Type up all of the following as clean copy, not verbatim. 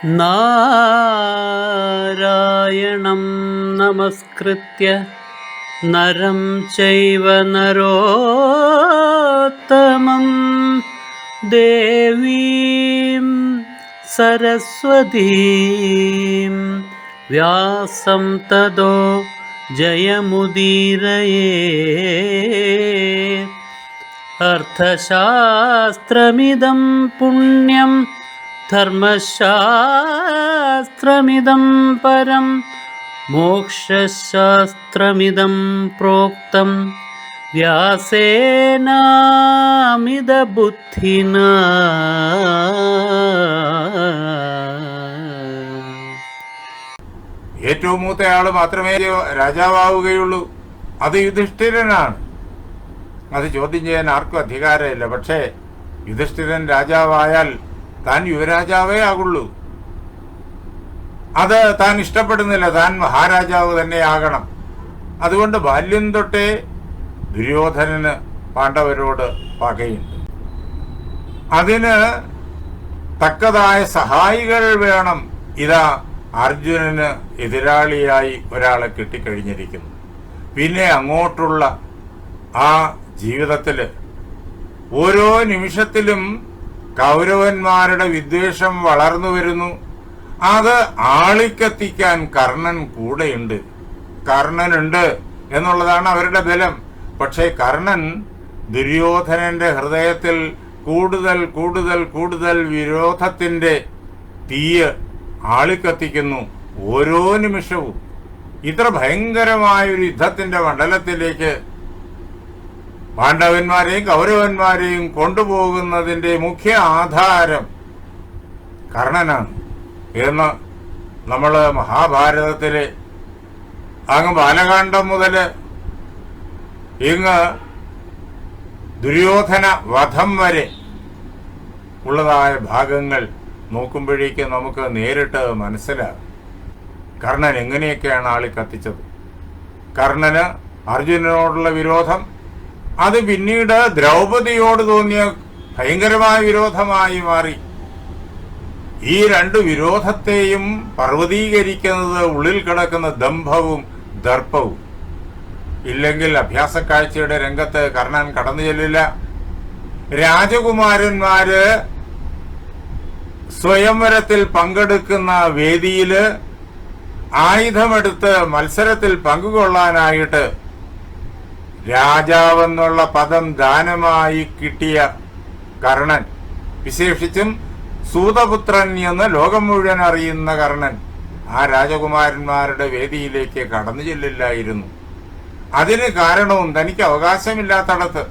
നാരായണം നമസ്കൃത്യ നരം ചൈവ നരോത്തമം ദേവീം സരസ്വതീം വ്യാസം തതോ ജയമുദീരയേ. അർത്ഥശാസ്ത്രമിദം പുണ്യം ധർമ്മശാസ്ത്രമിദം പരം മോക്ഷശാസ്ത്രമിദം പ്രോക്തം വ്യാസേനാമിതബുദ്ധിനാ. ഏറ്റവും മൂത്തയാള് മാത്രമേ രാജാവാവുകയുള്ളൂ. അത് യുധിഷ്ഠിരനാണ്. അത് ചോദ്യം ചെയ്യാൻ ആർക്കും അധികാരമില്ല. പക്ഷേ യുധിഷ്ഠിരൻ രാജാവായാൽ താൻ യുവരാജാവേ ആകുള്ളൂ. അത് താൻ ഇഷ്ടപ്പെടുന്നില്ല. താൻ മഹാരാജാവ് തന്നെ ആകണം. അതുകൊണ്ട് ബാല്യം തൊട്ടേ ദുര്യോധനന് പാണ്ഡവരോട് പകയുണ്ട്. അതിന് തക്കതായ സഹായികൾ വേണം. ഇതാ അർജുനന് എതിരാളിയായി ഒരാളെ കിട്ടിക്കഴിഞ്ഞിരിക്കുന്നു. പിന്നെ അങ്ങോട്ടുള്ള ആ ജീവിതത്തില് ഓരോ നിമിഷത്തിലും കൗരവന്മാരുടെ വിദ്വേഷം വളർന്നു വരുന്നു. അത് ആളിക്കത്തിക്കാൻ കർണൻ കൂടെയുണ്ട്. കർണനുണ്ട് എന്നുള്ളതാണ് അവരുടെ ബലം. പക്ഷേ കർണൻ ദുര്യോധനന്റെ ഹൃദയത്തിൽ കൂടുതൽ കൂടുതൽ കൂടുതൽ വിരോധത്തിന്റെ തീയ് ആളിക്കത്തിക്കുന്നു ഓരോ നിമിഷവും. ഇത്ര ഭയങ്കരമായൊരു യുദ്ധത്തിന്റെ മണ്ഡലത്തിലേക്ക് പാണ്ഡവന്മാരെയും കൗരവന്മാരെയും കൊണ്ടുപോകുന്നതിന്റെ മുഖ്യ ആധാരം കർണനാണ് എന്ന് നമ്മൾ മഹാഭാരതത്തിലെ അങ്ങ് ബാലകാണ്ഡം മുതല് ഇങ്ങ് ദുര്യോധന വധം വരെ ഉള്ളതായ ഭാഗങ്ങൾ നോക്കുമ്പോഴേക്ക് നമുക്ക് നേരിട്ട് മനസ്സിലാകും കർണൻ എങ്ങനെയൊക്കെയാണ് ആളി കത്തിച്ചത്. കർണന് അർജുനനോടുള്ള വിരോധം അത് പിന്നീട് ദ്രൗപദിയോട് തോന്നിയ ഭയങ്കരമായ വിരോധമായി മാറി. ഈ രണ്ട് വിരോധത്തെയും പർവ്വതീകരിക്കുന്നത് ഉള്ളിൽ കിടക്കുന്ന ദംഭവും ദർപ്പവും. ഇല്ലെങ്കിൽ അഭ്യാസക്കാഴ്ചയുടെ രംഗത്ത് കർണൻ കടന്നു ചെല്ലില്ല. രാജകുമാരന്മാര് സ്വയംവരത്തിൽ പങ്കെടുക്കുന്ന വേദിയില് ആയുധമെടുത്ത് മത്സരത്തിൽ പങ്കുകൊള്ളാനായിട്ട് രാജാവെന്നുള്ള പദം ദാനമായി കിട്ടിയ കർണൻ, വിശേഷിച്ചും സൂതപുത്രൻ എന്ന് ലോകം മുഴുവൻ അറിയുന്ന കർണൻ, ആ രാജകുമാരന്മാരുടെ വേദിയിലേക്ക് കടന്നു ചെല്ലില്ലായിരുന്നു. അതിന് കാരണവും തനിക്ക് അവകാശമില്ലാത്തടത്ത്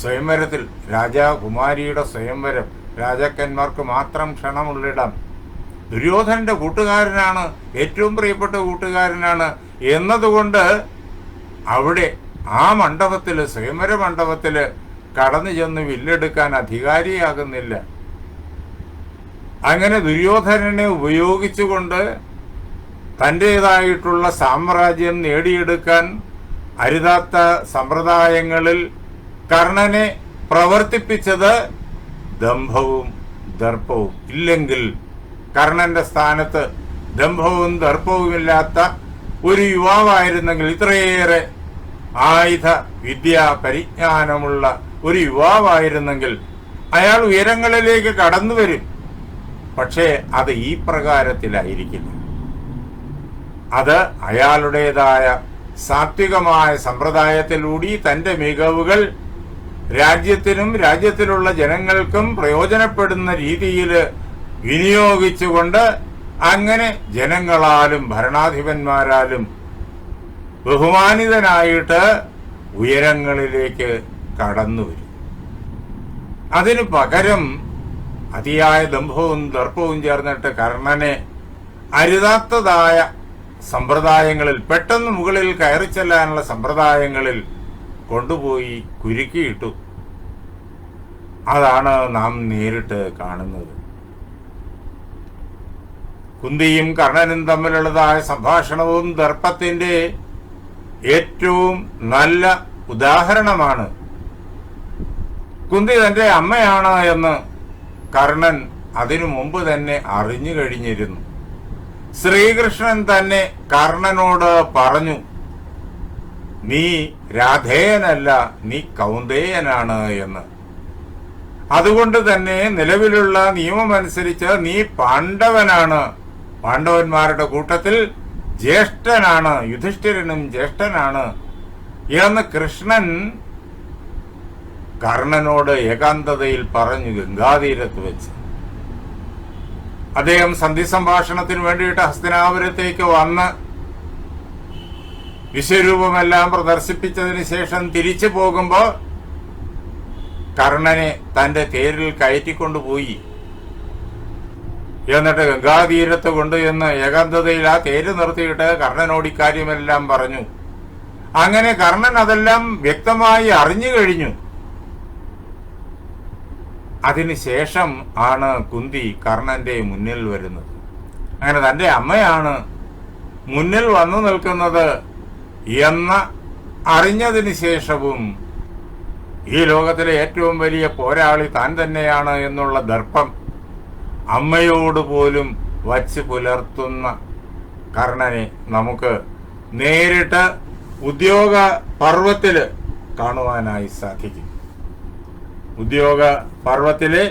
സ്വയംവരത്തിൽ, രാജകുമാരിയുടെ സ്വയംവരം, രാജാക്കന്മാർക്ക് മാത്രം ക്ഷണമുള്ളിടം, ദുര്യോധനന്റെ കൂട്ടുകാരനാണ്, ഏറ്റവും പ്രിയപ്പെട്ട കൂട്ടുകാരനാണ് എന്നതുകൊണ്ട് അവിടെ ആ മണ്ഡപത്തില്, സ്വയംവര മണ്ഡപത്തില് കടന്നു ചെന്ന് വില്ലെടുക്കാൻ അധികാരിയാകുന്നില്ല. അങ്ങനെ ദുര്യോധനനെ ഉപയോഗിച്ചുകൊണ്ട് തൻ്റെതായിട്ടുള്ള സാമ്രാജ്യം നേടിയെടുക്കാൻ അരുതാത്ത സമ്പ്രദായങ്ങളിൽ കർണനെ പ്രവർത്തിപ്പിച്ചത് ദംഭവും ദർപ്പവും. ഇല്ലെങ്കിൽ കർണന്റെ സ്ഥാനത്ത് ദംഭവും ദർപ്പവുമില്ലാത്ത ഒരു യുവാവായിരുന്നെങ്കിൽ, ഇത്രയേറെ ആയുധ വിദ്യാ പരിജ്ഞാനമുള്ള ഒരു യുവാവായിരുന്നെങ്കിൽ അയാൾ ഉയരങ്ങളിലേക്ക് കടന്നു വരും. പക്ഷേ അത് ഈ പ്രകാരത്തിലായിരിക്കില്ല. അത് അയാളുടേതായ സാത്വികമായ സമ്പ്രദായത്തിലൂടെ തന്റെ മികവുകൾ രാജ്യത്തിനും രാജ്യത്തിലുള്ള ജനങ്ങൾക്കും പ്രയോജനപ്പെടുന്ന രീതിയിൽ വിനിയോഗിച്ചുകൊണ്ട് അങ്ങനെ ജനങ്ങളാലും ഭരണാധിപന്മാരാലും ബഹുമാനിതനായിട്ട് ഉയരങ്ങളിലേക്ക് കടന്നു വരും. അതിനു പകരം അതിയായ ദംഭവും ദർപ്പവും ചേർന്നിട്ട് കർണനെ അരുതാത്തതായ സമ്പ്രദായങ്ങളിൽ, പെട്ടെന്ന് മുകളിൽ കയറി ചെല്ലാനുള്ള സമ്പ്രദായങ്ങളിൽ കൊണ്ടുപോയി കുരുക്കിയിട്ടു. അതാണ് നാം നേരിട്ട് കാണുന്നത്. കുന്തിയും കർണനും തമ്മിലുള്ളതായ സംഭാഷണവും ദർപ്പത്തിന്റെ ഏറ്റവും നല്ല ഉദാഹരണമാണ്. കുന്തി തന്റെ അമ്മയാണ് എന്ന് കർണൻ അതിനു മുമ്പ് തന്നെ അറിഞ്ഞു കഴിഞ്ഞിരുന്നു. ശ്രീകൃഷ്ണൻ തന്നെ കർണനോട് പറഞ്ഞു, നീ രാധേയനല്ല, നീ കൗന്ദേയനാണ് എന്ന്. അതുകൊണ്ട് തന്നെ നിലവിലുള്ള നിയമമനുസരിച്ച് നീ പാണ്ഡവനാണ്, പാണ്ഡവന്മാരുടെ കൂട്ടത്തിൽ ജ്യേഷ്ഠനാണ്, യുധിഷ്ഠിരനും ജ്യേഷ്ഠനാണ് എന്ന് കൃഷ്ണൻ കർണനോട് ഏകാന്തതയിൽ പറഞ്ഞു ഗംഗാതീരത്ത് വെച്ച്. അദ്ദേഹം സന്ധി സംഭാഷണത്തിന് വേണ്ടിയിട്ട് ഹസ്തിനാപുരത്തേക്ക് വന്ന് വിശ്വരൂപമെല്ലാം പ്രദർശിപ്പിച്ചതിന് ശേഷം തിരിച്ചു പോകുമ്പോ കർണനെ തന്റെ തേരിൽ കയറ്റിക്കൊണ്ടുപോയി. എന്നിട്ട് ഗംഗാതീരത്ത് കൊണ്ടുചെന്ന് ഏകാന്തതയിൽ ആ തേര് നിർത്തിയിട്ട് കർണനോട് ഇക്കാര്യമെല്ലാം പറഞ്ഞു. അങ്ങനെ കർണൻ അതെല്ലാം വ്യക്തമായി അറിഞ്ഞു കഴിഞ്ഞു. അതിനുശേഷം ആണ് കുന്തി കർണന്റെ മുന്നിൽ വരുന്നത്. അങ്ങനെ തന്റെ അമ്മയാണ് മുന്നിൽ വന്നു നിൽക്കുന്നത് എന്ന അറിഞ്ഞതിന് ശേഷവും ഈ ലോകത്തിലെ ഏറ്റവും വലിയ പോരാളി താൻ തന്നെയാണ് എന്നുള്ള ദർപ്പം അമ്മയോട് പോലും വച്ച് പുലർത്തുന്ന കർണനെ നമുക്ക് നേരിട്ട് ഉദ്യോഗ പർവ്വത്തില് കാണുവാനായി സാധിക്കും. ഉദ്യോഗ പർവ്വത്തിലെ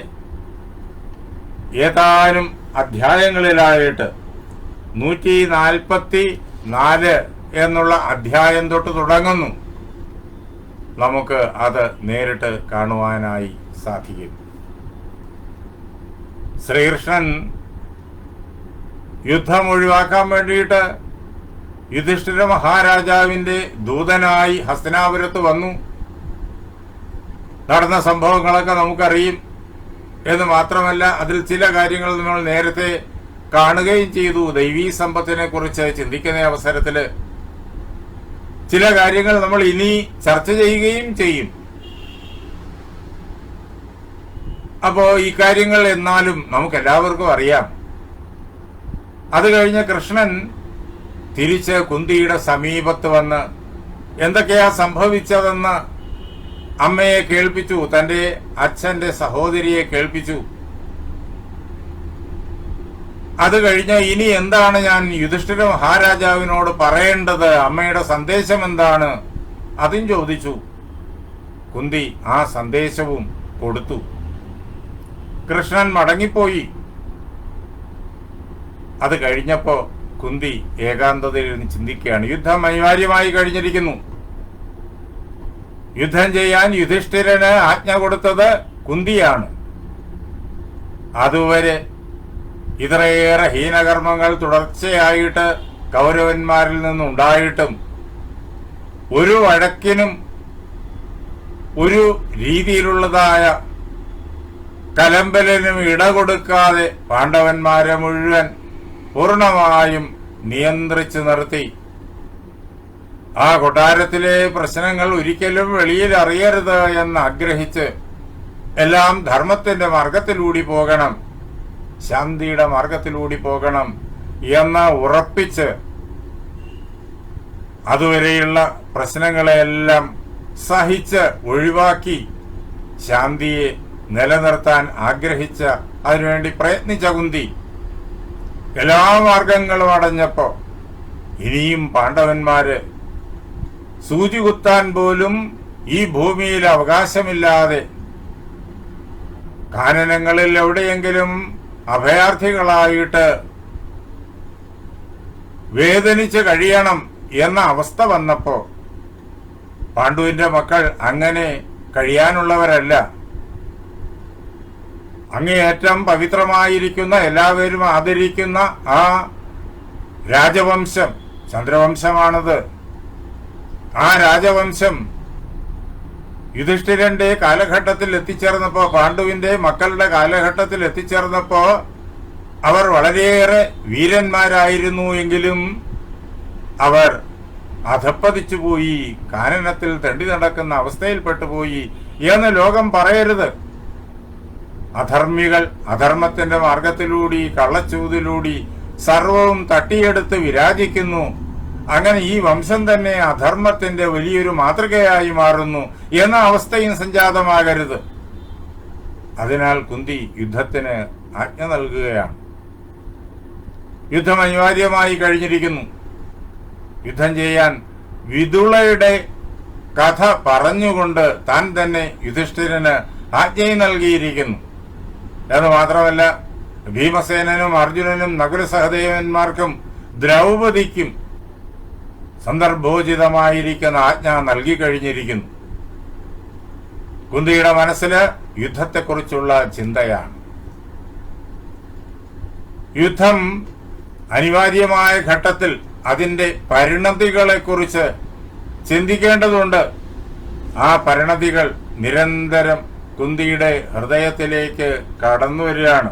ഏതാനും അധ്യായങ്ങളിലായിട്ട് 144 എന്നുള്ള അധ്യായം തൊട്ട് തുടങ്ങുന്നു. നമുക്ക് അത് നേരിട്ട് കാണുവാനായി സാധിക്കും. ശ്രീകൃഷ്ണൻ യുദ്ധം ഒഴിവാക്കാൻ വേണ്ടിയിട്ട് യുധിഷ്ഠിര മഹാരാജാവിന്റെ ദൂതനായി ഹസ്തിനാപുരത്ത് വന്നു. നടന്ന സംഭവങ്ങളൊക്കെ നമുക്കറിയും എന്ന് മാത്രമല്ല, അതിൽ ചില കാര്യങ്ങൾ നമ്മൾ നേരത്തെ കാണുകയും ചെയ്തു. ദൈവീ സമ്പത്തിനെ കുറിച്ച് ചിന്തിക്കുന്ന അവസരത്തില് ചില കാര്യങ്ങൾ നമ്മൾ ഇനി ചർച്ച ചെയ്യുകയും ചെയ്യും. അപ്പോ ഈ കാര്യങ്ങൾ എന്നാലും നമുക്കെല്ലാവർക്കും അറിയാം. അത് കഴിഞ്ഞ് കൃഷ്ണൻ തിരിച്ച് കുന്തിയുടെ സമീപത്ത് വന്ന് എന്തൊക്കെയാ സംഭവിച്ചതെന്ന് അമ്മയെ കേൾപ്പിച്ചു, തന്റെ അച്ഛന്റെ സഹോദരിയെ കേൾപ്പിച്ചു. അത് കഴിഞ്ഞ് ഇനി എന്താണ് ഞാൻ യുധിഷ്ഠിര മഹാരാജാവിനോട് പറയേണ്ടത്, അമ്മയുടെ സന്ദേശം എന്താണ്, അതും ചോദിച്ചു. കുന്തി ആ സന്ദേശവും കൊടുത്തു. കൃഷ്ണൻ മടങ്ങിപ്പോയി. അത് കഴിഞ്ഞപ്പോ കുന്തി ഏകാന്തതയിൽ ചിന്തിക്കുകയാണ്. യുദ്ധം അനിവാര്യമായി കഴിഞ്ഞിരിക്കുന്നു. യുദ്ധം ചെയ്യാൻ യുധിഷ്ഠിരന് ആജ്ഞ കൊടുത്തത് കുന്തിയാണ്. അതുവരെ ഇത്രയേറെ ഹീനകർമ്മങ്ങൾ തുടർച്ചയായിട്ട് കൗരവന്മാരിൽ നിന്നുണ്ടായിട്ടും ഒരു വഴക്കിനും ഒരു രീതിയിലുള്ളതായ കലമ്പലിനും ഇടകൊടുക്കാതെ പാണ്ഡവന്മാരെ മുഴുവൻ പൂർണമായും നിയന്ത്രിച്ചു നിർത്തി. ആ കൊട്ടാരത്തിലെ പ്രശ്നങ്ങൾ ഒരിക്കലും വെളിയിൽ അറിയരുത് എന്ന് ആഗ്രഹിച്ച് എല്ലാം ധർമ്മത്തിന്റെ മാർഗത്തിലൂടി പോകണം, ശാന്തിയുടെ മാർഗത്തിലൂടി പോകണം എന്ന് ഉറപ്പിച്ച് അതുവരെയുള്ള പ്രശ്നങ്ങളെല്ലാം സഹിച്ച് ഒഴിവാക്കി ശാന്തിയെ നിലനിർത്താൻ ആഗ്രഹിച്ച, അതിനുവേണ്ടി പ്രയത്നിച്ച കുന്തി എല്ലാ മാർഗങ്ങളും അടഞ്ഞപ്പോ ഇനിയും പാണ്ഡവന്മാര് സൂചി കുത്താൻ പോലും ഈ ഭൂമിയിൽ അവകാശമില്ലാതെ കാനനങ്ങളിൽ എവിടെയെങ്കിലും അഭയാർത്ഥികളായിട്ട് വേദനിച്ച് കഴിയണം എന്ന അവസ്ഥ വന്നപ്പോ പാണ്ഡുവിന്റെ മക്കൾ അങ്ങനെ കഴിയാനുള്ളവരല്ല. അങ്ങേയറ്റം പവിത്രമായിരിക്കുന്ന, എല്ലാവരും ആദരിക്കുന്ന ആ രാജവംശം, ചന്ദ്രവംശമാണത്. ആ രാജവംശം യുധിഷ്ഠിരന്റെ കാലഘട്ടത്തിൽ എത്തിച്ചേർന്നപ്പോ, പാണ്ഡുവിന്റെ മക്കളുടെ കാലഘട്ടത്തിൽ എത്തിച്ചേർന്നപ്പോ അവർ വളരെയേറെ വീരന്മാരായിരുന്നു. എങ്കിലും അവർ അധപ്പതിച്ചുപോയി, കാനനത്തിൽ തെണ്ടി നടക്കുന്ന അവസ്ഥയിൽപ്പെട്ടുപോയി എന്ന് ലോകം പറയരുത്. അധർമ്മികൾ അധർമ്മത്തിന്റെ മാർഗത്തിലൂടി, കള്ളച്ചൂതിലൂടി സർവവും തട്ടിയെടുത്ത് വിരാജിക്കുന്നു. അങ്ങനെ ഈ വംശം തന്നെ അധർമ്മത്തിന്റെ വലിയൊരു മാതൃകയായി മാറുന്നു എന്ന അവസ്ഥയും സംജാതമാകരുത്. അതിനാൽ കുന്തി യുദ്ധത്തിന് ആജ്ഞ നൽകുകയാണ്. യുദ്ധം അനിവാര്യമായി കഴിഞ്ഞിരിക്കുന്നു. യുദ്ധം ചെയ്യാൻ വിദുളയുടെ കഥ പറഞ്ഞുകൊണ്ട് താൻ തന്നെ യുധിഷ്ഠിരന് ആജ്ഞയും നൽകിയിരിക്കുന്നു. എന്ന് മാത്രമല്ല, ഭീമസേനനും അർജുനനും നകുല സഹദേവന്മാർക്കും ദ്രൗപദിക്കും സന്ദർഭോചിതമായിരിക്കുന്ന ആജ്ഞ നൽകി കഴിഞ്ഞിരിക്കുന്നു. കുന്തിയുടെ മനസ്സില് യുദ്ധത്തെക്കുറിച്ചുള്ള ചിന്തയാണ്. യുദ്ധം അനിവാര്യമായ ഘട്ടത്തിൽ അതിന്റെ പരിണതികളെക്കുറിച്ച് ചിന്തിക്കേണ്ടതുണ്ട്. ആ പരിണതികൾ നിരന്തരം കുന്തിയുടെ ഹൃദയത്തിലേക്ക് കടന്നു വരികയാണ്.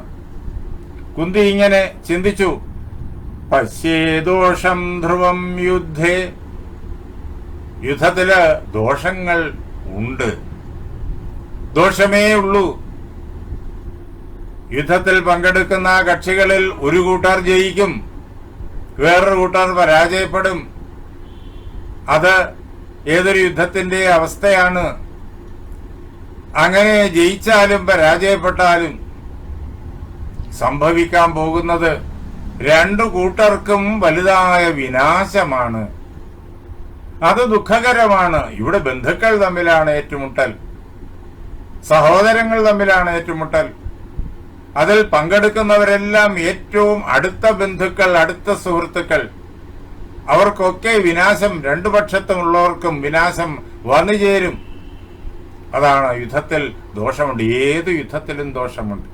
കുന്തി ഇങ്ങനെ ചിന്തിച്ചു: പശ്യേദോഷം ധ്രുവം യുദ്ധേ. യുദ്ധത്തില് ദോഷങ്ങൾ ഉണ്ട്, ദോഷമേ ഉള്ളൂ. യുദ്ധത്തിൽ പങ്കെടുക്കുന്ന കക്ഷികളിൽ ഒരു കൂട്ടർ ജയിക്കും, വേറൊരു കൂട്ടർ പരാജയപ്പെടും. അത് ഏതൊരു യുദ്ധത്തിന്റെ അവസ്ഥയാണ്. അങ്ങനെ ജയിച്ചാലും പരാജയപ്പെട്ടാലും സംഭവിക്കാൻ പോകുന്നത് രണ്ടു കൂട്ടർക്കും വലുതായ വിനാശമാണ്. അത് ദുഃഖകരമാണ്. ഇവിടെ ബന്ധുക്കൾ തമ്മിലാണ് ഏറ്റുമുട്ടൽ, സഹോദരങ്ങൾ തമ്മിലാണ് ഏറ്റുമുട്ടൽ. അതിൽ പങ്കെടുക്കുന്നവരെല്ലാം ഏറ്റവും അടുത്ത ബന്ധുക്കൾ, അടുത്ത സുഹൃത്തുക്കൾ. അവർക്കൊക്കെ വിനാശം, രണ്ടു പക്ഷത്തുമുള്ളവർക്കും വിനാശം വന്നു ചേരും. അതാണ് യുദ്ധത്തിൽ ദോഷമുണ്ട്. ഏത് യുദ്ധത്തിലും ദോഷമുണ്ട്.